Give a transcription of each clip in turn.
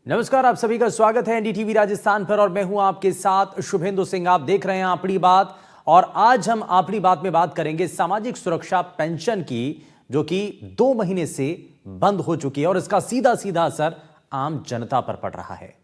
नमस्कार, आप सभी का स्वागत है एनडीटीवी राजस्थान पर और मैं हूं आपके साथ शुभेंदु सिंह। आप देख रहे हैं अपनी बात और आज हम अपनी बात में बात करेंगे सामाजिक सुरक्षा पेंशन की, जो कि 2 महीने से बंद हो चुकी है और इसका सीधा सीधा असर आम जनता पर पड़ रहा है।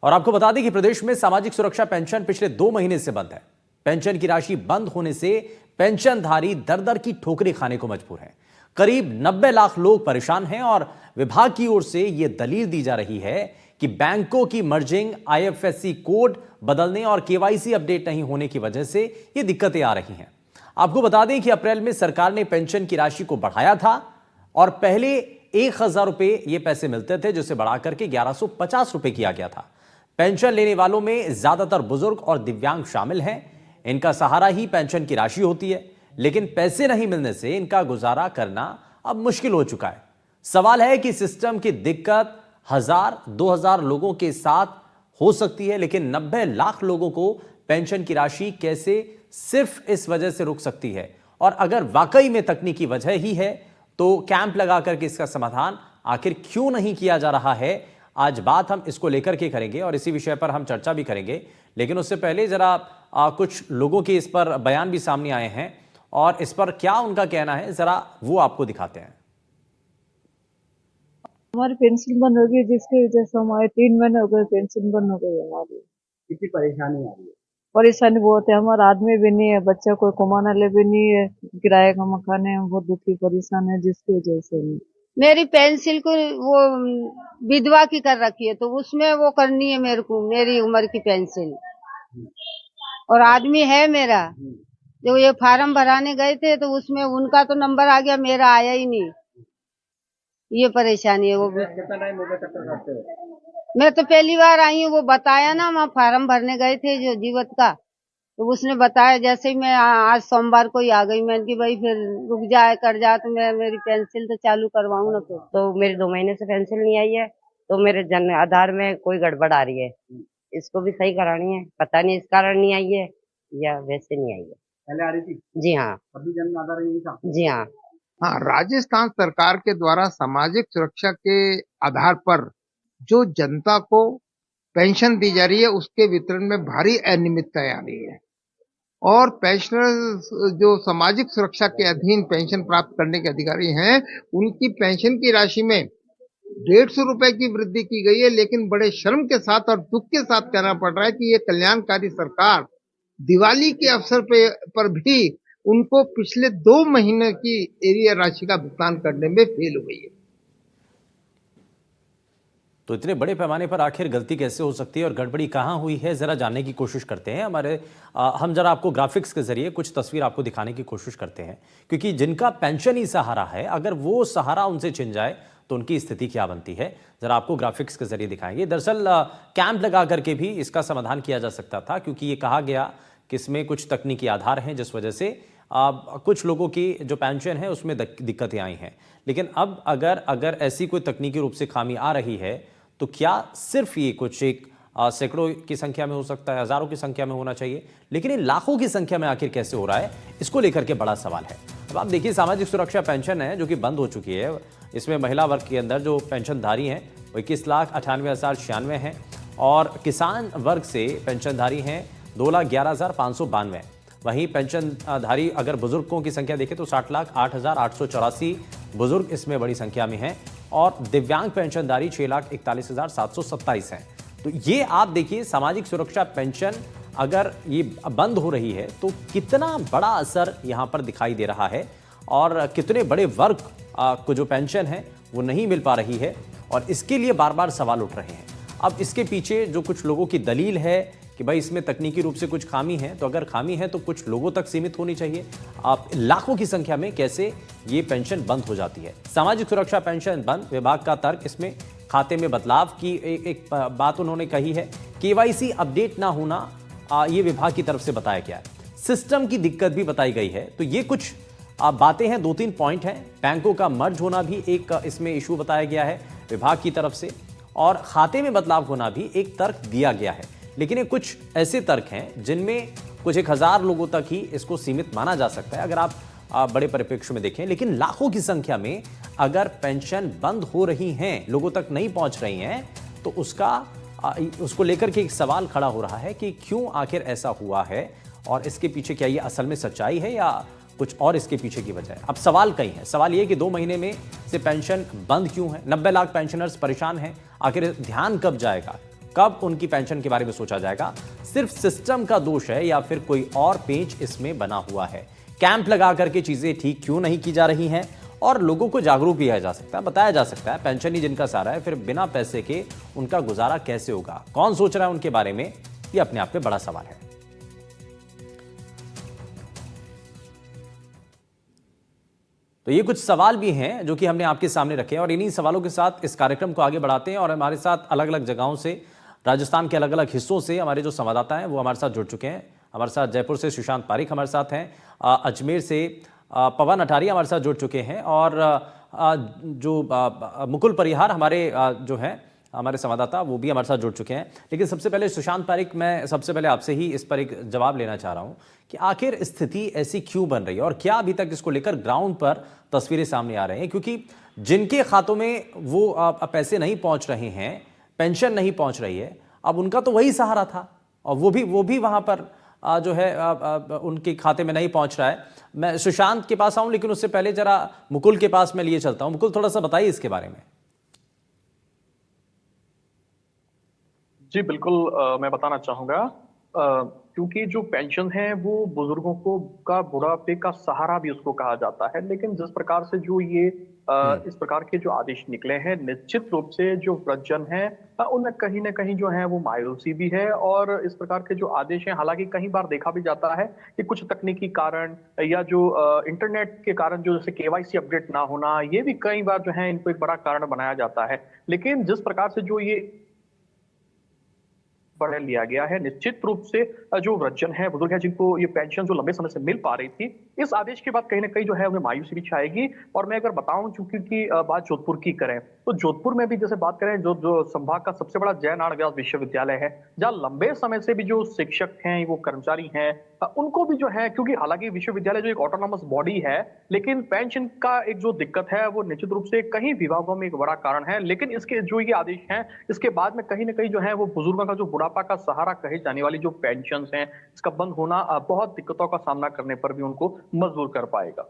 और आपको बता दें कि प्रदेश में सामाजिक सुरक्षा पेंशन पिछले 2 महीने से बंद है। पेंशन की राशि बंद होने से पेंशनधारी दर दर की ठोकरें खाने को मजबूर हैं। करीब 90 लाख लोग परेशान हैं और विभाग की ओर से यह दलील दी जा रही है कि बैंकों की मर्जिंग, आईएफएससी कोड बदलने और केवाईसी अपडेट नहीं होने की वजह से यह दिक्कतें आ रही हैं। आपको बता दें कि अप्रैल में सरकार ने पेंशन की राशि को बढ़ाया था और पहले 1000 रुपए ये पैसे मिलते थे, जिसे बढ़ाकर के 1150 रुपए किया गया था। पेंशन लेने वालों में ज्यादातर बुजुर्ग और दिव्यांग शामिल हैं। इनका सहारा ही पेंशन की राशि होती है, लेकिन पैसे नहीं मिलने से इनका गुजारा करना अब मुश्किल हो चुका है। सवाल है कि सिस्टम की दिक्कत 1000-2000 लोगों के साथ हो सकती है, लेकिन 90 लाख लोगों को पेंशन की राशि कैसे सिर्फ इस वजह से रुक सकती है? और अगर वाकई में तकनीकी वजह ही है तो कैंप लगा करके इसका समाधान आखिर क्यों नहीं किया जा रहा है? आज बात हम इसको लेकर के करेंगे और इसी विषय पर हम चर्चा भी करेंगे। लेकिन उससे पहले जरा कुछ लोगों के इस पर बयान भी सामने आए हैं और इस पर क्या उनका कहना है, जरा वो आपको दिखाते हैं। हमारी पेंशन बंद हो गई, जिसकी वजह से हमारे 3 महीने हो गए पेंशन बंद हो गई हमारी। कितनी परेशानी आ रही है? परेशानी बहुत है, हमारा आदमी भी नहीं है, बच्चा कोई कमाने ले भी नहीं है, किराए का मकान है, हम बहुत दुखी परेशान है, जिसकी वजह से मेरी पेंसिल को वो विधवा की कर रखी है, तो उसमें वो करनी है मेरे को, मेरी उम्र की पेंसिल। और आदमी है मेरा, जो ये फार्म भराने गए थे तो उसमें उनका तो नंबर आ गया, मेरा आया ही नहीं। ये परेशानी है। वो कितना टाइम हो गया चक्कर काटते हुए? मैं तो पहली बार आई हूँ। वो बताया ना, वहाँ फार्म भरने गए थे जो जीवत का, तो उसने बताया। जैसे ही मैं आज सोमवार को ही आ गई, मैंने कि भाई फिर रुक जाए कर जा, तो मैं मेरी पेंसिल तो चालू करवाऊँ ना। तो मेरी 2 महीने से पेंशन नहीं आई है, तो मेरे जन आधार में कोई गड़बड़ आ रही है, इसको भी सही करानी है। पता नहीं इस कारण नहीं आई है या वैसे नहीं आई है। पहले आ रही थी? जी हाँ। अभी जन्म आधार यही था? जी हाँ। हाँ, राजस्थान सरकार के द्वारा सामाजिक सुरक्षा के आधार पर जो जनता को पेंशन दी जा रही है, उसके वितरण में भारी अनियमितताएं आ रही है और पेंशनर जो सामाजिक सुरक्षा के अधीन पेंशन प्राप्त करने के अधिकारी हैं, उनकी पेंशन की राशि में 150 रुपए की वृद्धि की गई है। लेकिन बड़े शर्म के साथ और दुख के साथ कहना पड़ रहा है कि ये कल्याणकारी सरकार दिवाली के अवसर पर भी उनको पिछले 2 महीने की एरिया राशि का भुगतान करने में फेल हो गई है। तो इतने बड़े पैमाने पर आखिर गलती कैसे हो सकती है और गड़बड़ी कहां हुई है, जरा जानने की कोशिश करते हैं। हम जरा आपको ग्राफिक्स के जरिए कुछ तस्वीर आपको दिखाने की कोशिश करते हैं, क्योंकि जिनका पेंशन ही सहारा है, अगर वो सहारा उनसे छिन जाए तो उनकी स्थिति क्या बनती है, जरा आपको ग्राफिक्स के जरिए दिखाएंगे। दरअसल कैंप लगा करके भी इसका समाधान किया जा सकता था, क्योंकि ये कहा गया कि इसमें कुछ तकनीकी आधार हैं जिस वजह से कुछ लोगों की जो पेंशन है उसमें दिक्कतें आई हैं। लेकिन अब अगर ऐसी कोई तकनीकी रूप से खामी आ रही है तो क्या सिर्फ ये कुछ एक सैकड़ों की संख्या में हो सकता है, हजारों की संख्या में होना चाहिए, लेकिन इन लाखों की संख्या में आखिर कैसे हो रहा है, इसको लेकर के बड़ा सवाल है। अब आप देखिए, सामाजिक सुरक्षा पेंशन है जो कि बंद हो चुकी है, इसमें महिला वर्ग के अंदर जो पेंशनधारी हैं वो 21,98,096 हैं और किसान वर्ग से पेंशनधारी हैं 2,11,592। वहीं पेंशनधारी अगर बुजुर्गों की संख्या देखें तो 60,08,884 बुजुर्ग इसमें बड़ी संख्या में हैं और दिव्यांग पेंशनधारी 6,41,727 हैं। तो ये आप देखिए, सामाजिक सुरक्षा पेंशन अगर ये बंद हो रही है तो कितना बड़ा असर यहाँ पर दिखाई दे रहा है और कितने बड़े वर्ग को जो पेंशन है वो नहीं मिल पा रही है और इसके लिए बार बार सवाल उठ रहे हैं। अब इसके पीछे जो कुछ लोगों की दलील है कि भाई इसमें तकनीकी रूप से कुछ खामी है, तो अगर खामी है तो कुछ लोगों तक सीमित होनी चाहिए। आप लाखों की संख्या में कैसे ये पेंशन बंद हो जाती है? सामाजिक सुरक्षा पेंशन बंद, विभाग का तर्क इसमें खाते में बदलाव की एक बात उन्होंने कही है। केवाईसी अपडेट ना होना ये विभाग की तरफ से बताया गया है। सिस्टम की दिक्कत भी बताई गई है। तो ये कुछ बातें हैं, 2-3 पॉइंट हैं। बैंकों का मर्ज होना भी एक इसमें इशू बताया गया है विभाग की तरफ से, और खाते में बदलाव होना भी एक तर्क दिया गया है। लेकिन ये कुछ ऐसे तर्क हैं जिनमें कुछ 1000 लोगों तक ही इसको सीमित माना जा सकता है। अगर आप बड़े परिप्रेक्ष्य में देखें, लेकिन लाखों की संख्या में अगर पेंशन बंद हो रही हैं, लोगों तक नहीं पहुंच रही हैं, तो उसको लेकर के एक सवाल खड़ा हो रहा है कि क्यों आखिर ऐसा हुआ है और इसके पीछे क्या ये असल में सच्चाई है या कुछ और इसके पीछे की वजह है। अब सवाल कई है। सवाल ये कि 2 महीने में से पेंशन बंद क्यों है? 90 लाख पेंशनर्स परेशान हैं। आखिर ध्यान कब जाएगा? कब उनकी पेंशन के बारे में सोचा जाएगा? सिर्फ सिस्टम का दोष है या फिर कोई और पेंच इसमें बना हुआ है? कैंप लगा करके चीजें ठीक क्यों नहीं की जा रही हैं? और लोगों को जागरूक किया जा सकता है, बताया जा सकता है पेंशन ही जिनका सहारा है, फिर बिना पैसे के उनका गुजारा कैसे होगा? कौन सोच रहा है उनके बारे में? यह अपने आप में बड़ा सवाल है। तो ये कुछ सवाल भी हैं जो कि हमने आपके सामने रखे हैं और इन्हीं सवालों के साथ इस कार्यक्रम को आगे बढ़ाते हैं। और हमारे साथ अलग अलग जगहों से, राजस्थान के अलग अलग हिस्सों से हमारे जो संवाददाता हैं वो हमारे साथ जुड़ चुके हैं। हमारे साथ जयपुर से सुशांत पारिक हमारे साथ हैं, अजमेर से पवन अठारी हमारे साथ जुड़ चुके हैं और जो मुकुल परिहार हमारे जो हैं हमारे संवाददाता वो भी हमारे साथ जुड़ चुके हैं। लेकिन सबसे पहले सुशांत पारिक, मैं सबसे पहले आपसे ही इस पर एक जवाब लेना चाह रहा हूं कि आखिर स्थिति ऐसी क्यों बन रही है और क्या अभी तक इसको लेकर ग्राउंड पर तस्वीरें सामने आ रही हैं? क्योंकि जिनके खातों में वो पैसे नहीं पहुंच रहे हैं, पेंशन नहीं पहुंच रही है, अब उनका तो वही सहारा था और वो भी वहां पर जो है उनके खाते में नहीं पहुंच रहा है। मैं सुशांत के पास आऊं, लेकिन उससे पहले जरा मुकुल के पास मैं लिए चलता हूं। मुकुल, थोड़ा सा बताइए इसके बारे में। जी बिल्कुल, मैं बताना चाहूंगा क्योंकि जो पेंशन है वो बुजुर्गों को का बुढ़ापे का सहारा भी उसको कहा जाता है, लेकिन जिस प्रकार से जो ये इस प्रकार के जो आदेश निकले हैं, निश्चित रूप से जो वृद्धजन है उनमें कहीं ना कहीं जो है वो मायूसी भी है। और इस प्रकार के जो आदेश हैं, हालांकि कई बार देखा भी जाता है कि कुछ तकनीकी कारण या जो इंटरनेट के कारण जो जैसे केवाईसी अपडेट ना होना, ये भी कई बार जो है इनको एक बड़ा कारण बनाया जाता है। लेकिन जिस प्रकार से जो ये बढ़ा लिया गया है, निश्चित रूप से जो वृद्धजन है, बुजुर्ग है, जिनको ये पेंशन जो लंबे समय से मिल पा रही थी, इस आदेश के बाद कहीं ना कहीं जो है उन्हें मायूसी भी छाएगी। और मैं अगर बताऊं, चूंकि की बात जोधपुर की करें तो जोधपुर में भी जैसे बात करें, जो संभाग का सबसे बड़ा जय नारायण व्यास विश्वविद्यालय है, जहाँ लंबे समय से भी जो शिक्षक हैं, वो कर्मचारी हैं, उनको भी जो है, क्योंकि हालांकि विश्वविद्यालय जो एक ऑटोनॉमस बॉडी है, लेकिन पेंशन का एक जो दिक्कत है वो निश्चित रूप से कहीं विभागों में एक बड़ा कारण है। लेकिन इसके जो ये आदेश हैं, इसके बाद में कहीं ना कहीं जो है वो बुजुर्गों का जो बुढ़ापा का सहारा कहे जाने वाली जो पेंशन है, इसका बंद होना बहुत दिक्कतों का सामना करने पर भी उनको मजबूर कर पाएगा।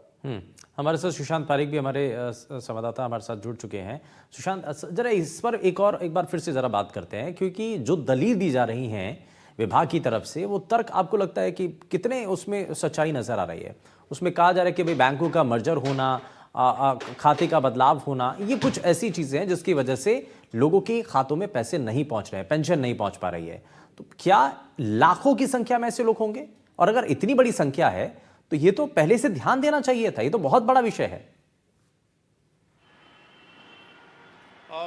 हमारे साथ सुशांत पारिक भी, हमारे संवाददाता हमारे साथ जुड़ चुके हैं। सुशांत, जरा इस पर एक बार फिर से जरा बात करते हैं, क्योंकि जो दलील दी जा रही हैं विभाग की तरफ से, वो तर्क आपको लगता है कि कितने उसमें सच्चाई नजर आ रही है? उसमें कहा जा रहा है कि भाई बैंकों का मर्जर होना, खाते का बदलाव होना, ये कुछ ऐसी चीजें हैं जिसकी वजह से लोगों के खातों में पैसे नहीं पहुंच रहे हैं, पेंशन नहीं पहुंच पा रही है। तो क्या लाखों की संख्या में ऐसे लोग होंगे? और अगर इतनी बड़ी संख्या है तो ये तो पहले से ध्यान देना चाहिए था, ये तो बहुत बड़ा विषय है।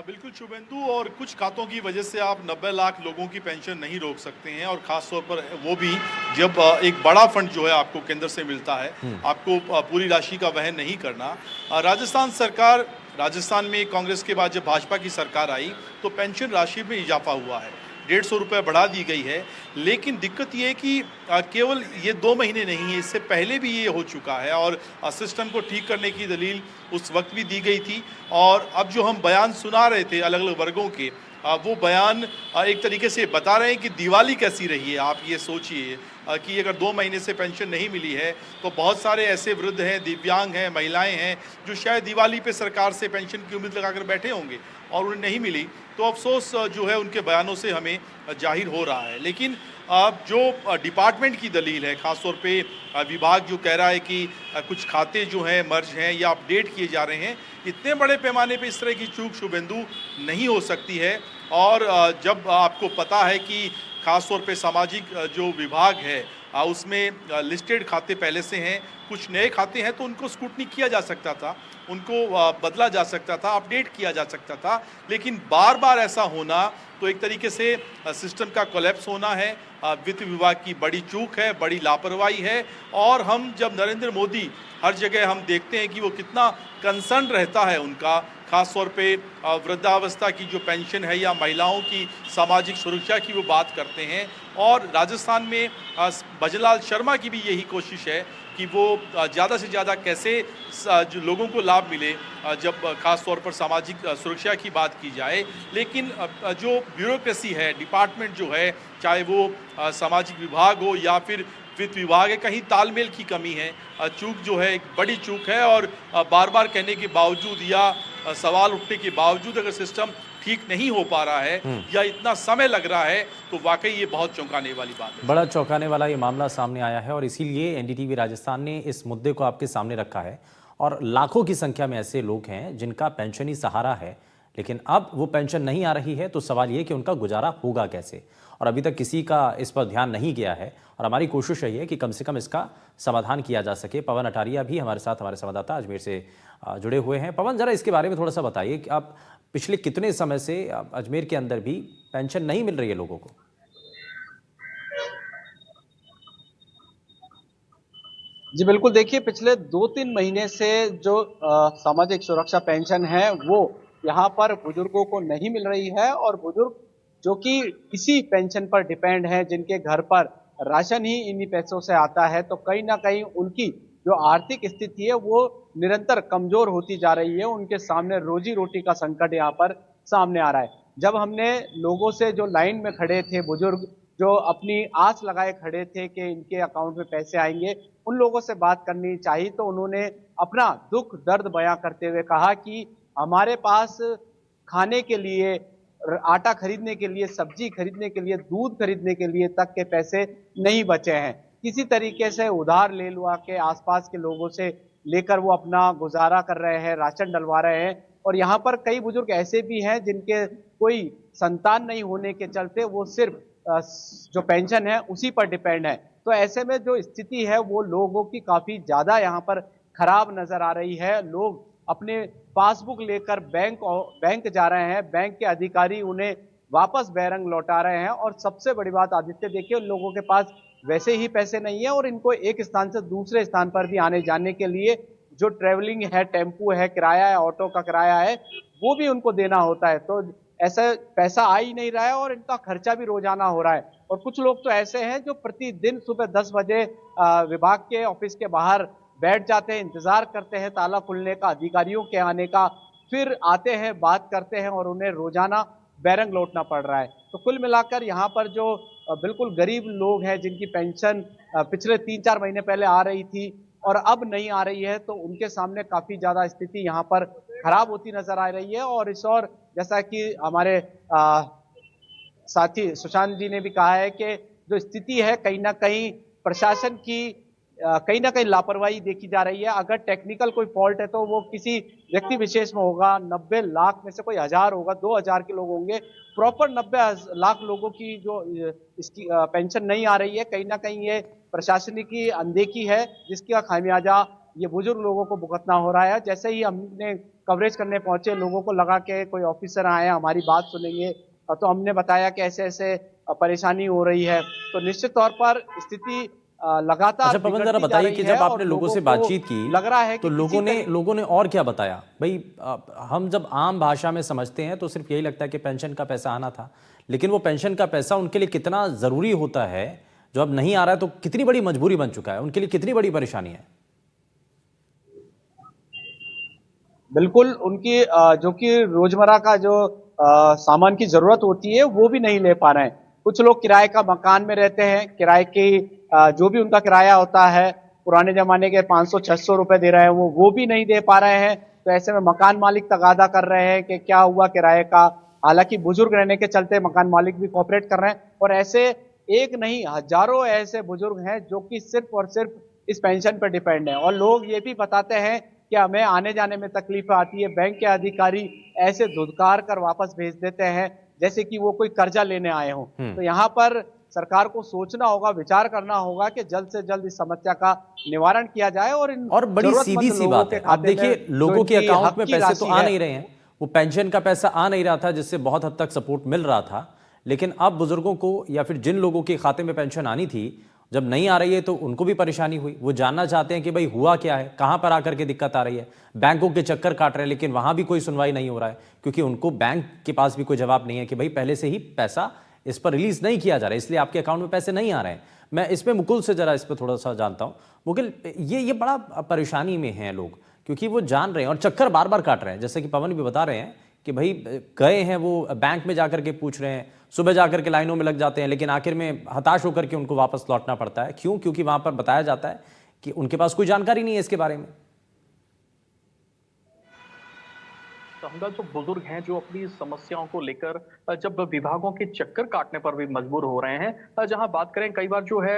बिल्कुल शुभेंदु, और कुछ खातों की वजह से आप 90 लाख लोगों की पेंशन नहीं रोक सकते हैं, और खास तौर पर वो भी जब एक बड़ा फंड जो है आपको केंद्र से मिलता है, आपको पूरी राशि का वहन नहीं करना। राजस्थान सरकार, राजस्थान में कांग्रेस के बाद जब भाजपा की सरकार आई तो पेंशन राशि में इजाफा हुआ है, 150 रुपये बढ़ा दी गई है। लेकिन दिक्कत ये है कि केवल ये 2 महीने नहीं है, इससे पहले भी ये हो चुका है, और सिस्टम को ठीक करने की दलील उस वक्त भी दी गई थी। और अब जो हम बयान सुना रहे थे अलग अलग वर्गों के, वो बयान एक तरीके से बता रहे हैं कि दिवाली कैसी रही है। आप ये सोचिए कि अगर 2 महीने से पेंशन नहीं मिली है तो बहुत सारे ऐसे वृद्ध हैं, दिव्यांग हैं, महिलाएं हैं जो शायद दिवाली पे सरकार से पेंशन की उम्मीद लगाकर बैठे होंगे और उन्हें नहीं मिली, तो अफसोस जो है उनके बयानों से हमें जाहिर हो रहा है। लेकिन अब जो डिपार्टमेंट की दलील है, ख़ासतौर पे विभाग जो कह रहा है कि कुछ खाते जो हैं मर्ज हैं या अपडेट किए जा रहे हैं, इतने बड़े पैमाने पे इस तरह की चूक शुभेंदु नहीं हो सकती है। और जब आपको पता है कि ख़ासतौर पे सामाजिक जो विभाग है उसमें लिस्टेड खाते पहले से हैं, कुछ नए खाते हैं, तो उनको स्क्रूटनी किया जा सकता था, उनको बदला जा सकता था, अपडेट किया जा सकता था। लेकिन बार बार ऐसा होना तो एक तरीके से सिस्टम का कोलैप्स होना है, वित्त विभाग की बड़ी चूक है, बड़ी लापरवाही है। और हम जब नरेंद्र मोदी हर जगह हम देखते हैं कि वो कितना कंसर्न रहता है उनका, ख़ास तौर पे वृद्धावस्था की जो पेंशन है या महिलाओं की सामाजिक सुरक्षा की वो बात करते हैं। और राजस्थान में भजनलाल शर्मा की भी यही कोशिश है कि वो ज़्यादा से ज़्यादा कैसे जो लोगों को लाभ मिले, जब खास तौर पर सामाजिक सुरक्षा की बात की जाए। लेकिन जो ब्यूरोक्रेसी है, डिपार्टमेंट जो है, चाहे वो सामाजिक विभाग हो या फिर वित्त विभाग है, कहीं तालमेल की कमी है। चूक जो है एक बड़ी चूक है, और बार बार कहने के बावजूद या सवाल उठने के बावजूद अगर सिस्टम ठीक नहीं हो पा रहा है या इतना समय लग रहा है, तो वाकई ये बहुत चौंकाने वाली बात है। बड़ा चौंकाने वाला ये मामला सामने आया है और इसीलिए एनडीटीवी राजस्थान ने इस मुद्दे को आपके सामने रखा है। और लाखों की संख्या में ऐसे लोग हैं जिनका पेंशन ही सहारा है, लेकिन अब वो पेंशन नहीं आ रही है, तो सवाल ये कि उनका गुजारा होगा कैसे। और अभी तक किसी का इस पर ध्यान नहीं गया है और हमारी कोशिश यही है कि कम से कम इसका समाधान किया जा सके। पवन अटारिया भी हमारे साथ, हमारे संवाददाता अजमेर से जुड़े हुए हैं। पवन, जरा इसके बारे में थोड़ा सा बताइए कि आप पिछले कितने समय से अजमेर के अंदर भी पेंशन नहीं मिल रही है लोगों को? जी बिल्कुल, देखिए पिछले 2-3 महीने से जो सामाजिक सुरक्षा पेंशन है वो यहाँ पर बुजुर्गों को नहीं मिल रही है, और बुजुर्ग जो कि इसी पेंशन पर डिपेंड हैं, जिनके घर पर राशन ही इन्हीं पैसों से आता है, तो कहीं ना कहीं उनकी जो आर्थिक स्थिति है वो निरंतर कमजोर होती जा रही है। उनके सामने रोजी रोटी का संकट यहाँ पर सामने आ रहा है। जब हमने लोगों से, जो लाइन में खड़े थे बुजुर्ग, जो अपनी आस लगाए खड़े थे कि इनके अकाउंट में पैसे आएंगे, उन लोगों से बात करनी चाहिए, तो उन्होंने अपना दुख दर्द बयां करते हुए कहा कि हमारे पास खाने के लिए, आटा खरीदने के लिए, सब्जी खरीदने के लिए, दूध खरीदने के लिए तक के पैसे नहीं बचे हैं। किसी तरीके से उधार ले लुआ के आसपास के लोगों से लेकर वो अपना गुजारा कर रहे हैं, राशन डलवा रहे हैं। और यहाँ पर कई बुजुर्ग ऐसे भी हैं जिनके कोई संतान नहीं होने के चलते वो सिर्फ जो पेंशन है उसी पर डिपेंड है। तो ऐसे में जो स्थिति है वो लोगों की काफी ज्यादा यहाँ पर खराब नजर आ रही है। लोग अपने पासबुक लेकर बैंक जा रहे हैं, बैंक के अधिकारी उन्हें वापस बैरंग लौटा रहे हैं। और सबसे बड़ी बात आदित्य, देखिए उन लोगों के पास वैसे ही पैसे नहीं है, और इनको एक स्थान से दूसरे स्थान पर भी आने जाने के लिए जो ट्रेवलिंग है, टेम्पू है, किराया है, ऑटो का किराया है, वो भी उनको देना होता है। तो ऐसा पैसा आ ही नहीं रहा है और इनका खर्चा भी रोजाना हो रहा है। और कुछ लोग तो ऐसे हैं जो प्रतिदिन सुबह 10 बजे विभाग के ऑफिस के बाहर बैठ जाते हैं, इंतजार करते हैं ताला खुलने का, अधिकारियों के आने का, फिर आते हैं, बात करते हैं, और उन्हें रोजाना बैरंग लौटना पड़ रहा है। तो कुल मिलाकर यहाँ पर जो बिल्कुल गरीब लोग हैं, जिनकी पेंशन पिछले 3-4 महीने पहले आ रही थी और अब नहीं आ रही है, तो उनके सामने काफी ज्यादा स्थिति यहाँ पर खराब होती नजर आ रही है। और इस और जैसा कि हमारे साथी सुशांत जी ने भी कहा है कि जो स्थिति है कहीं ना कहीं प्रशासन की कहीं ना कहीं लापरवाही देखी जा रही है। अगर टेक्निकल कोई फॉल्ट है तो वो किसी व्यक्ति विशेष में होगा, 90 लाख में से कोई 1000 होगा, 2000 के लोग होंगे। प्रॉपर 90 लाख लोगों की जो इसकी पेंशन नहीं आ रही है, कहीं ना कहीं ये प्रशासन की अनदेखी है, जिसका खामियाजा ये बुजुर्ग लोगों को भुगतना हो रहा है। जैसे ही हमने कवरेज करने पहुंचे, लोगों को लगा कि कोई ऑफिसर आए हमारी बात सुनेंगे, तो हमने बताया कि ऐसे ऐसे परेशानी हो रही है। तो निश्चित तौर पर स्थिति लगातार। अच्छा पवन, जरा बताइए कि जब आपने लोगों से बातचीत की लग रहा है तो लोगों ने और क्या बताया? भाई हम जब आम भाषा में समझते हैं तो सिर्फ यही लगता है कि पेंशन का पैसा आना था, लेकिन वो पेंशन का पैसा उनके लिए कितना जरूरी होता है, जो अब नहीं आ रहा है, तो कितनी बड़ी मजबूरी बन चुका है, उनके लिए कितनी बड़ी परेशानी है। बिल्कुल, उनकी जो कि रोजमर्रा का जो सामान की जरूरत होती है वो भी नहीं ले पा रहे हैं। कुछ लोग किराए का मकान में रहते हैं, किराए की जो भी उनका किराया होता है, पुराने जमाने के 500-600 रुपए दे रहे हैं, वो भी नहीं दे पा रहे हैं। तो ऐसे में मकान मालिक तगादा कर रहे हैं कि क्या हुआ किराए का। हालांकि बुजुर्ग रहने के चलते मकान मालिक भी कोऑपरेट कर रहे हैं। और ऐसे एक नहीं, हजारों ऐसे बुजुर्ग हैं जो कि सिर्फ और सिर्फ इस पेंशन पर डिपेंड है। और लोग ये भी बताते हैं कि हमें आने जाने में तकलीफ आती है, बैंक के अधिकारी ऐसे धुतकार कर वापस भेज देते हैं जैसे कि वो कोई कर्जा लेने आए हों। तो यहाँ पर सरकार को सोचना होगा, विचार करना होगा कि जल्द से जल्द इस समस्या का निवारण किया जाए। और बड़ी सीधी सी बात है, अब देखिए लोगों के अकाउंट में पैसे तो आ नहीं रहे हैं, वो पेंशन का पैसा आ नहीं रहा था जिससे बहुत हद तक सपोर्ट मिल रहा था, लेकिन अब बुजुर्गों को या फिर जिन लोगों के खाते में पेंशन आनी थी, जब नहीं आ रही है तो उनको भी परेशानी हुई। वो जानना चाहते हैं कि भाई हुआ क्या है, कहां पर आकर के दिक्कत आ रही है। बैंकों के चक्कर काट रहे हैं, लेकिन वहां भी कोई सुनवाई नहीं हो रहा है, क्योंकि उनको बैंक के पास भी कोई जवाब नहीं है कि भाई पहले से ही पैसा इस पर रिलीज नहीं किया जा रहा है, इसलिए आपके अकाउंट में पैसे नहीं आ रहे हैं। मैं इसमें मुकुल से जरा इस पर थोड़ा सा जानता हूँ। मुकुल, ये बड़ा परेशानी में हैं लोग, क्योंकि वो जान रहे हैं और चक्कर बार बार काट रहे हैं। जैसे कि पवन भी बता रहे हैं कि भाई गए हैं, वो बैंक में जाकर के पूछ रहे हैं, सुबह जाकर के लाइनों में लग जाते हैं, लेकिन आखिर में हताश होकर के उनको वापस लौटना पड़ता है। क्यों? क्योंकि वहां पर बताया जाता है कि उनके पास कोई जानकारी नहीं है इसके बारे में। कहूंगा जो बुजुर्ग हैं जो अपनी समस्याओं को लेकर जब विभागों के चक्कर काटने पर भी मजबूर हो रहे हैं। जहां बात करें कई बार जो है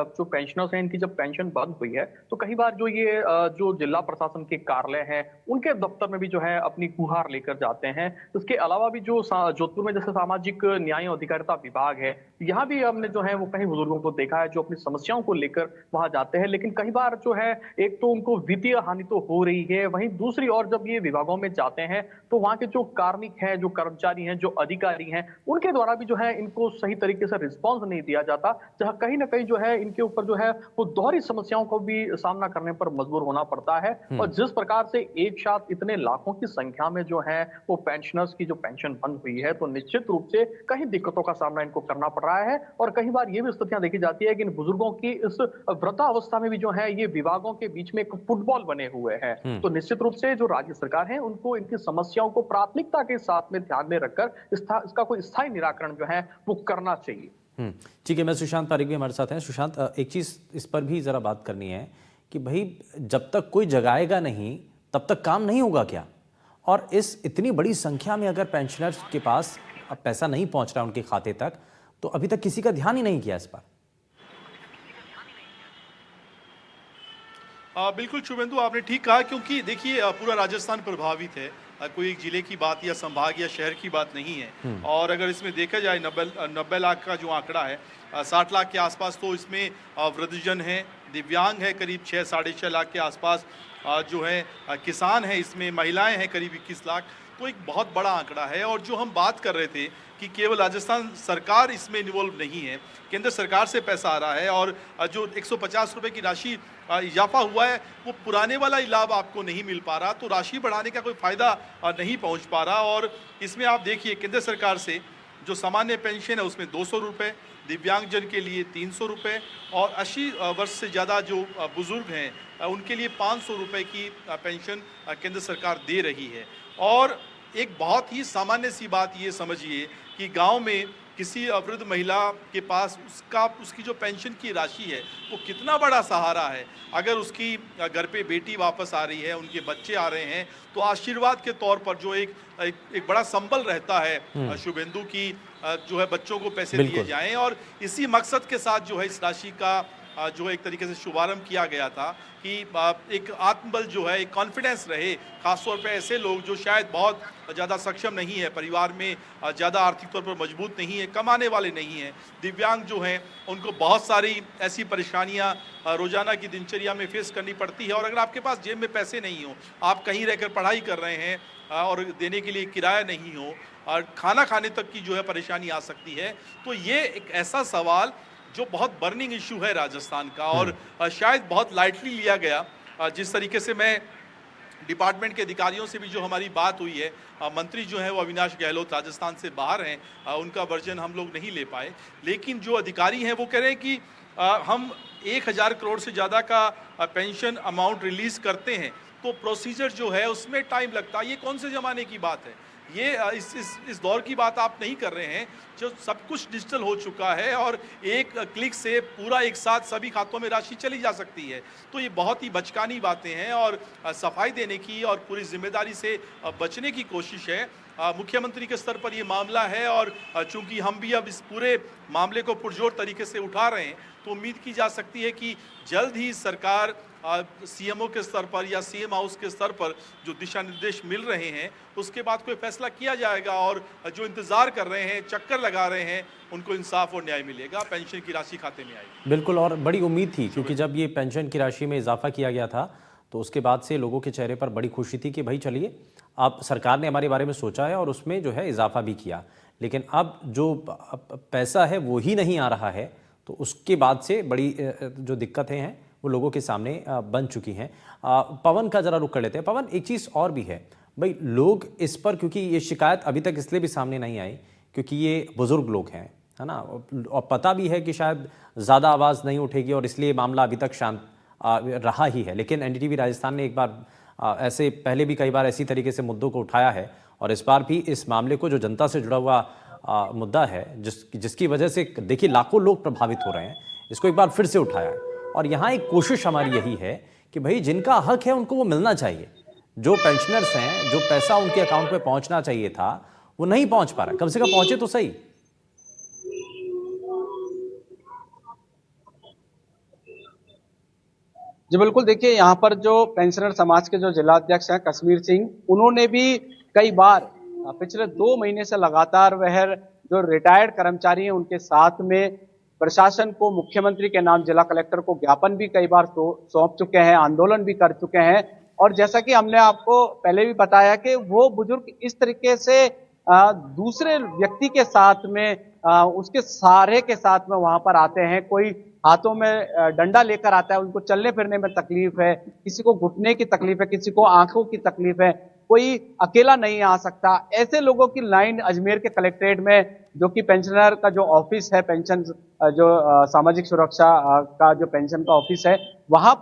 जो पेंशनर्स हैं इनकी जब पेंशन बंद हुई है तो कई बार जो ये जो जिला प्रशासन के कार्यालय हैं उनके दफ्तर में भी जो है अपनी गुहार लेकर जाते हैं। इसके अलावा भी जो जोधपुर में जैसे सामाजिक न्याय और अधिकारिता विभाग है, यहाँ भी हमने जो है वो कई बुजुर्गों को देखा है जो अपनी समस्याओं को लेकर वहां जाते हैं। लेकिन कई बार जो है एक तो उनको वित्तीय हानि तो हो रही है, वहीं दूसरी ओर जब ये विभागों में जाते हैं तो वहां के जो कार्मिक हैं, जो कर्मचारी हैं, जो अधिकारी हैं, उनके द्वारा भी जो है इनको सही तरीके से रिस्पांस नहीं दिया जाता। जहां कहीं ना कहीं जो है इनके ऊपर जो है वो दोहरी समस्याओं को भी सामना करने पर मजबूर होना पड़ता है। और जिस प्रकार से एक साथ इतने लाखों की संख्या में जो है वो पेंशनर्स की जो पेंशन बंद हुई है तो निश्चित रूप से कहीं दिक्कतों का सामना इनको करना पड़ रहा है। और कई बार ये भी स्थितियां देखी जाती है कि इन बुजुर्गों की इस वृद्धावस्था में भी जो है ये विभागों के बीच में एक फुटबॉल बने हुए हैं। तो निश्चित रूप से जो राज्य सरकार है उनको इनकी समस्याओं को प्राथमिकता के साथ में ध्यान में रखकर इसका कोई स्थायी निराकरण जो है वो करना चाहिए। ठीक है, मैं सुशांत पारिक भी हमारे साथ हैं। सुशांत, एक चीज इस पर भी जरा बात करनी है कि भाई जब तक कोई जगाएगा नहीं तब तक काम नहीं होगा क्या? और इस इतनी बड़ी संख्या में अगर पेंशनर्स के पास अब पैसा नहीं पहुंच रहा उनके खाते तक, तो अभी तक किसी का ध्यान ही नहीं किया इस पर। बिल्कुल शुभेंदु, आपने ठीक कहा, क्योंकि देखिए पूरा राजस्थान प्रभावित है। कोई एक जिले की बात या संभाग या शहर की बात नहीं है। और अगर इसमें देखा जाए 90 लाख का जो आंकड़ा है, 60 लाख के आसपास तो इसमें वृद्धजन है, दिव्यांग है करीब 6-6.5 लाख के आसपास, जो है किसान है, इसमें महिलाएं हैं करीब 21 लाख। तो एक बहुत बड़ा आंकड़ा है। और जो हम बात कर रहे थे कि केवल राजस्थान सरकार इसमें इन्वॉल्व नहीं है, केंद्र सरकार से पैसा आ रहा है और जो 150 रुपए की राशि इजाफा हुआ है वो पुराने वाला लाभ आपको नहीं मिल पा रहा, तो राशि बढ़ाने का कोई फायदा नहीं पहुंच पा रहा। और इसमें आप देखिए केंद्र सरकार से जो सामान्य पेंशन है उसमें 200 रुपये, दिव्यांगजन के लिए 300 रुपये और 80 वर्ष से ज़्यादा जो बुजुर्ग हैं उनके लिए 500 रुपये की पेंशन केंद्र सरकार दे रही है। और एक बहुत ही सामान्य सी बात ये समझिए कि गांव में किसी वृद्ध महिला के पास उसकी जो पेंशन की राशि है वो कितना बड़ा सहारा है। अगर उसकी घर पे बेटी वापस आ रही है, उनके बच्चे आ रहे हैं, तो आशीर्वाद के तौर पर जो एक बड़ा संबल रहता है शुभेंदु की, जो है बच्चों को पैसे दिए जाएं। और इसी मकसद के साथ जो है इस राशि का जो एक तरीके से शुभारंभ किया गया था कि एक आत्मबल जो है, एक कॉन्फिडेंस रहे, खासतौर पे ऐसे लोग जो शायद बहुत ज़्यादा सक्षम नहीं है, परिवार में ज़्यादा आर्थिक तौर पर मजबूत नहीं है, कमाने वाले नहीं हैं, दिव्यांग जो हैं उनको बहुत सारी ऐसी परेशानियां रोज़ाना की दिनचर्या में फेस करनी पड़ती है। और अगर आपके पास जेब में पैसे नहीं हो, आप कहीं रहकर पढ़ाई कर रहे हैं और देने के लिए किराया नहीं हो और खाना खाने तक की जो है परेशानी आ सकती है, तो ये एक ऐसा सवाल जो बहुत बर्निंग इशू है राजस्थान का और शायद बहुत लाइटली लिया गया। जिस तरीके से मैं डिपार्टमेंट के अधिकारियों से भी जो हमारी बात हुई है, मंत्री जो है वो अविनाश गहलोत राजस्थान से बाहर हैं, उनका वर्जन हम लोग नहीं ले पाए, लेकिन जो अधिकारी हैं वो कह रहे हैं कि हम 1000 करोड़ से ज़्यादा का पेंशन अमाउंट रिलीज़ करते हैं तो प्रोसीजर जो है उसमें टाइम लगता है। ये कौन से ज़माने की बात है? ये इस दौर की बात आप नहीं कर रहे हैं जो सब कुछ डिजिटल हो चुका है और एक क्लिक से पूरा एक साथ सभी खातों में राशि चली जा सकती है। तो ये बहुत ही बचकानी बातें हैं और सफाई देने की और पूरी जिम्मेदारी से बचने की कोशिश है। मुख्यमंत्री के स्तर पर ये मामला है और चूंकि हम भी अब इस पूरे मामले को पुरजोर तरीके से उठा रहे हैं तो उम्मीद की जा सकती है कि जल्द ही सरकार सीएमओ के स्तर पर या सीएम हाउस के स्तर पर जो दिशा निर्देश मिल रहे हैं उसके बाद कोई फैसला किया जाएगा और जो इंतजार कर रहे हैं, चक्कर लगा रहे हैं, उनको इंसाफ और न्याय मिलेगा, पेंशन की राशि खाते में आएगी। बिल्कुल, और बड़ी उम्मीद थी क्योंकि जब ये पेंशन की राशि में इजाफा किया गया था तो उसके बाद से लोगों के चेहरे पर बड़ी खुशी थी कि भाई चलिए अब सरकार ने हमारे बारे में सोचा है और उसमें जो है इजाफा भी किया। लेकिन अब जो पैसा है वो ही नहीं आ रहा है, तो उसके बाद से बड़ी जो दिक्कतें हैं वो लोगों के सामने बन चुकी हैं। पवन का जरा रुख कर लेते हैं। पवन, एक चीज़ और भी है भाई, लोग इस पर, क्योंकि ये शिकायत अभी तक इसलिए भी सामने नहीं आई क्योंकि ये बुजुर्ग लोग हैं, है ना। और पता भी है कि शायद ज़्यादा आवाज़ नहीं उठेगी और इसलिए मामला अभी तक शांत रहा ही है। लेकिन एनडीटीवी राजस्थान ने एक बार ऐसे पहले भी कई बार इसी तरीके से मुद्दों को उठाया है और इस बार भी इस मामले को, जो जनता से जुड़ा हुआ मुद्दा है, जिसकी वजह से देखिए लाखों लोग प्रभावित हो रहे हैं, इसको एक बार फिर से उठाया है। और यहाँ एक कोशिश हमारी यही है कि भाई जिनका हक है उनको वो मिलना चाहिए। जो पेंशनर्स हैं, जो पैसा उनके अकाउंट में पहुंचना चाहिए था, वो नहीं पहुंच पा रहा, कम से कम पहुंचे तो सही। जी बिल्कुल, देखिए यहाँ पर जो पेंशनर समाज के जो जिलाध्यक्ष हैं कश्मीर सिंह, उन्होंने भी कई बार पिछले 2 महीने से लगातार वह जो रिटायर्ड कर्मचारी हैं उनके साथ में प्रशासन को, मुख्यमंत्री के नाम जिला कलेक्टर को ज्ञापन भी कई बार सौंप चुके हैं, आंदोलन भी कर चुके हैं। और जैसा कि हमने आपको पहले भी बताया कि वो बुजुर्ग इस तरीके से दूसरे व्यक्ति के साथ में उसके सहारे के साथ में वहां पर आते हैं। कोई हाथों में डंडा लेकर आता है, उनको चलने फिरने में तकलीफ है, किसी को घुटने की तकलीफ है, किसी को आंखों की तकलीफ है, कोई अकेला नहीं आ सकता। ऐसे लोगों की लाइन अजमेर के कलेक्ट्रेट में, जो कि पेंशनर का जो ऑफिस है, पेंशन जो सामाजिक सुरक्षा का जो पेंशन का ऑफिस है, वहां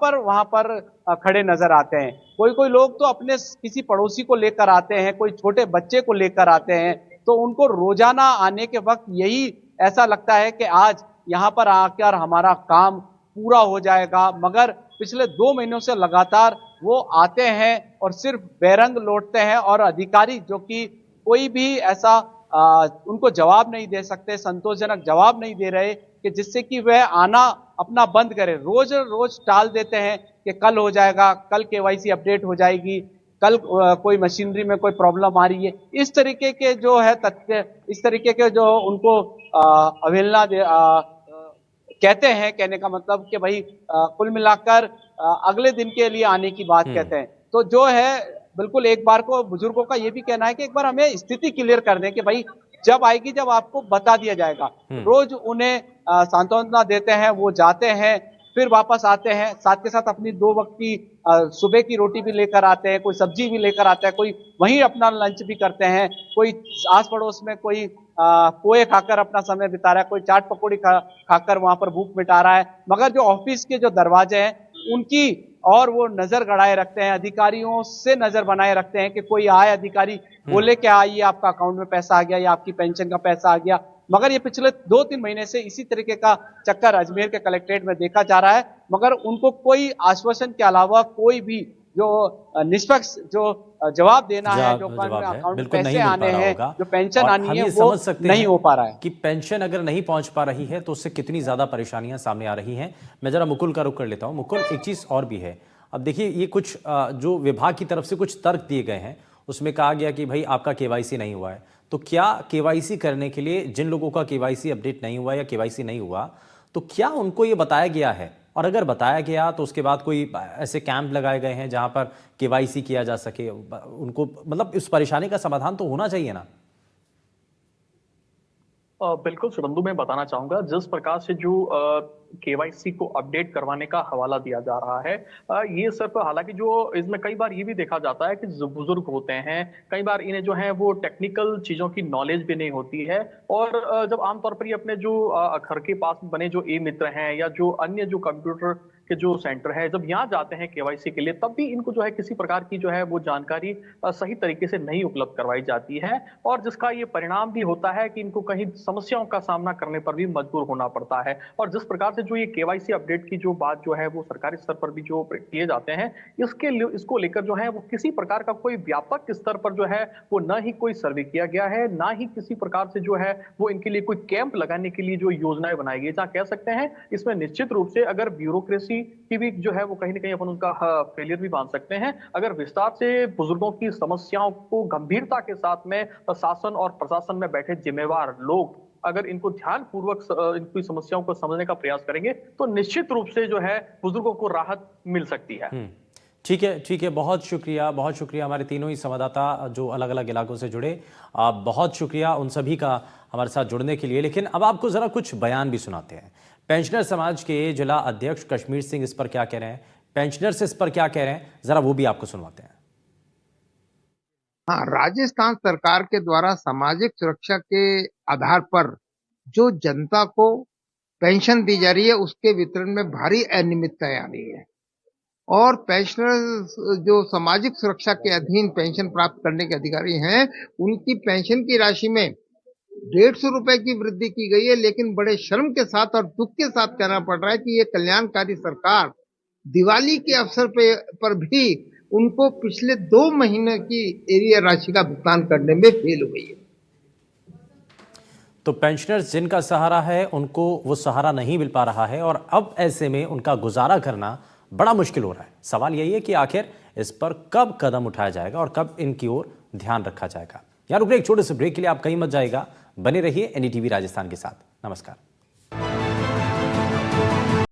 पर खड़े नजर आते हैं। कोई लोग तो अपने किसी पड़ोसी को लेकर आते हैं, कोई छोटे बच्चे को लेकर आते हैं, तो उनको रोजाना आने के वक्त यही ऐसा लगता है कि आज यहाँ पर आकर हमारा काम पूरा हो जाएगा। मगर पिछले 2 महीनों से लगातार वो आते हैं और सिर्फ बेरंग लौटते हैं और अधिकारी जो कि कोई भी ऐसा उनको जवाब नहीं दे सकते, संतोषजनक जवाब नहीं दे रहे कि जिससे कि वह आना अपना बंद करे। रोज रोज टाल देते हैं कि कल हो जाएगा, कल केवाईसी अपडेट हो जाएगी, कल कोई मशीनरी में कोई प्रॉब्लम आ रही है। इस तरीके के जो है तथ्य, इस तरीके के जो उनको अवहेलना कहते हैं, कहने का मतलब कि भाई कुल मिलाकर अगले दिन के लिए आने की बात कहते हैं। तो जो है बिल्कुल एक बार को बुजुर्गों का ये भी कहना है कि एक बार हमें स्थिति क्लियर कर दें कि भाई जब आएगी, जब आपको बता दिया जाएगा। रोज उन्हें सांत्वना देते हैं, वो जाते हैं, फिर वापस आते हैं, साथ के साथ अपनी 2 वक्त की सुबह की रोटी भी लेकर आते हैं, कोई सब्जी भी लेकर आता है, कोई वहीं अपना लंच भी करते हैं, कोई आस पड़ोस में कोई पोहे खाकर अपना समय बिता रहा है, कोई चाट पकौड़ी खाकर वहां पर भूख मिटा रहा है। मगर जो ऑफिस के जो दरवाजे हैं उनकी और वो नजर गड़ाए रखते हैं, अधिकारियों से नजर बनाए रखते हैं कि कोई आए अधिकारी बोले कि आइए आपका अकाउंट में पैसा आ गया या आपकी पेंशन का पैसा आ गया। मगर ये पिछले 2-3 महीने से इसी तरीके का चक्कर अजमेर के कलेक्ट्रेट में देखा जा रहा है। मगर उनको कोई आश्वासन के अलावा कोई भी जो निष्पक्ष जो जवाब देना है, जो अकाउंट में पैसे आने हैं, जो पेंशन आनी है, वो नहीं हो पा रहा है। कि पेंशन अगर नहीं पहुंच पा रही है तो उससे कितनी ज्यादा परेशानियां सामने आ रही हैं। मैं जरा मुकुल का रुख कर लेता हूं। मुकुल, एक चीज और भी है। अब देखिए, ये कुछ जो विभाग की तरफ से कुछ तर्क दिए गए हैं, उसमें कहा गया कि भाई आपका केवाईसी नहीं हुआ है। तो क्या केवाईसी करने के लिए जिन लोगों का केवाईसी अपडेट नहीं हुआ या केवाईसी नहीं हुआ, तो क्या उनको ये बताया गया है? और अगर बताया गया तो उसके बाद कोई ऐसे कैंप लगाए गए हैं जहां पर केवाईसी किया जा सके उनको? मतलब इस परेशानी का समाधान तो होना चाहिए ना। बिल्कुल शुभेंदु, मैं बताना चाहूंगा जिस प्रकार से जो केवाईसी को अपडेट करवाने का हवाला दिया जा रहा है, ये सिर्फ, हालांकि जो इसमें कई बार ये भी देखा जाता है कि जो बुजुर्ग होते हैं, कई बार इन्हें जो है वो टेक्निकल चीजों की नॉलेज भी नहीं होती है। और जब आमतौर पर ये अपने जो घर के पास बने जो ई मित्र हैं या जो अन्य जो कंप्यूटर के जो सेंटर है, जब यहाँ जाते हैं केवाईसी के लिए, तब भी इनको जो है किसी प्रकार की जो है वो जानकारी सही तरीके से नहीं उपलब्ध करवाई जाती है। और जिसका ये परिणाम भी होता है कि इनको कहीं समस्याओं का सामना करने पर भी मजबूर होना पड़ता है। और जिस प्रकार से जो ये केवाईसी अपडेट की जो बात जो है वो सरकारी स्तर पर भी जो किए जाते हैं, इसको लेकर जो है वो किसी प्रकार का कोई व्यापक स्तर पर जो है वो न ही कोई सर्वे किया गया है, ना ही किसी प्रकार से जो है वो इनके लिए कोई कैंप लगाने के लिए जो योजनाएं बनाई गई। जहाँ कह सकते हैं इसमें निश्चित रूप से अगर ब्यूरोक्रेसी की भी जो है वो कहीं ना कहीं अपन उसका फेलियर भी मान सकते हैं। अगर विस्तार से बुजुर्गों की समस्याओं को गंभीरता के साथ में शासन और प्रशासन में बैठे जिम्मेवार लोग अगर इनको ध्यान पूर्वक इनकी समस्याओं को समझने का प्रयास करेंगे तो निश्चित रूप से जो है बुजुर्गों को राहत मिल सकती है। ठीक है, ठीक है, बहुत शुक्रिया, बहुत शुक्रिया हमारे तीनों ही संवाददाता जो अलग अलग इलाकों से जुड़े। बहुत शुक्रिया उन सभी का हमारे साथ जुड़ने के लिए। लेकिन अब आपको जरा कुछ बयान भी सुनाते हैं। पेंशनर समाज के जिला अध्यक्ष कश्मीर सिंह इस पर क्या कह रहे हैं, पेंशनर्स इस पर क्या कह रहे हैं, जरा वो भी आपको सुनवाते हैं। हाँ, राजस्थान सरकार के द्वारा सामाजिक सुरक्षा के आधार पर जो जनता को पेंशन दी जा रही है उसके वितरण में भारी अनियमितताएं आ रही है और पेंशनर्स जो सामाजिक सुरक्षा के अधीन पेंशन प्राप्त करने के अधिकारी हैं उनकी पेंशन की राशि में 150 रुपए की वृद्धि की गई है, लेकिन बड़े शर्म के साथ और दुख के साथ कहना पड़ रहा है कि ये कल्याणकारी सरकार दिवाली के अवसर पर भी उनको पिछले 2 महीने की एरियर राशि का भुगतान करने में फेल हो गई है। तो पेंशनर्स जिनका सहारा है उनको वो सहारा नहीं मिल पा रहा है और अब ऐसे में उनका गुजारा करना बड़ा मुश्किल हो रहा है। सवाल यही है कि आखिर इस पर कब कदम उठाया जाएगा और कब इनकी ओर ध्यान रखा जाएगा। यार रुक एक छोटे से ब्रेक के लिए आप कहीं मत जाएगा, बने रहिए एनडीटीवी राजस्थान के साथ। नमस्कार।